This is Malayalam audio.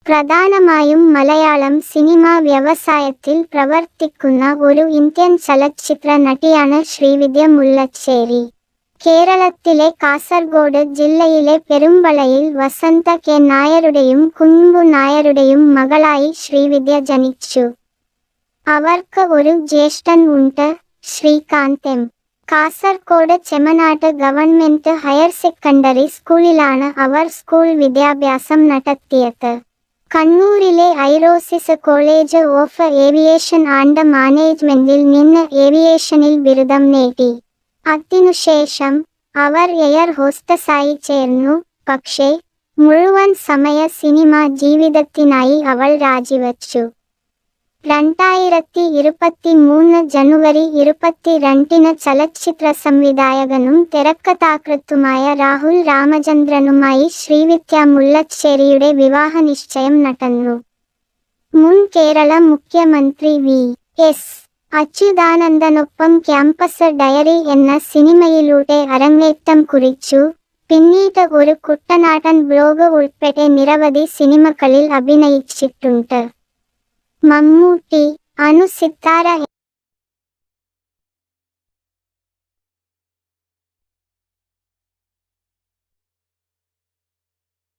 പ്രധാനമായും മലയാളം സിനിമാ വ്യവസായത്തിൽ പ്രവർത്തിക്കുന്ന ഒരു ഇന്ത്യൻ ചലച്ചിത്ര നടിയാണ് ശ്രീവിദ്യ മുല്ലശ്ശേരി. കേരളത്തിലെ കാസർഗോഡ് ജില്ലയിലെ പെരുമ്പളയിൽ വസന്ത കെ നായരുടെയും കുഞ്ഞുമ്പു നായരുടെയും മകളായി ശ്രീവിദ്യ ജനിച്ചു. അവർക്ക് ഒരു ജ്യേഷ്ഠൻ ഉണ്ട്, Sreekanth M. Kasaragod Chemmanad government higher secondary സ്കൂളിലാണ് അവർ സ്കൂൾ വിദ്യാഭ്യാസം നടത്തിയത്. കണ്ണൂരിലെ Airoses college of aviation and മാനേജ്മെന്റിൽ നിന്ന് ഏവിയേഷനിൽ ബിരുദം നേടി. അതിനുശേഷം അവർ എയർ ഹോസ്റ്റസായി ചേർന്നു. പക്ഷേ മുഴുവൻ സമയ സിനിമാ ജീവിതത്തിനായി അവൾ രാജിവച്ചു. 2023 ജനുവരി 22 ചലച്ചിത്ര സംവിധായകനും തിരക്കഥാകൃത്തുമായ രാഹുൽ രാമചന്ദ്രനുമായി ശ്രീവിദ്യ മുല്ലശ്ശേരിയുടെ വിവാഹനിശ്ചയം നടന്നു. മുൻ കേരള മുഖ്യമന്ത്രി വി.എസ്. അച്യുതാനന്ദനൊപ്പം ക്യാമ്പസ് ഡയറി എന്ന സിനിമയിലൂടെ അരങ്ങേറ്റം കുറിച്ചു. പിന്നീട് ഒരു കുട്ടനാടൻ ബ്ലോഗ് ഉൾപ്പെടെ നിരവധി സിനിമകളിൽ അഭിനയിച്ചിട്ടുണ്ട്. മമ്മൂട്ടി, അനു സിത്താര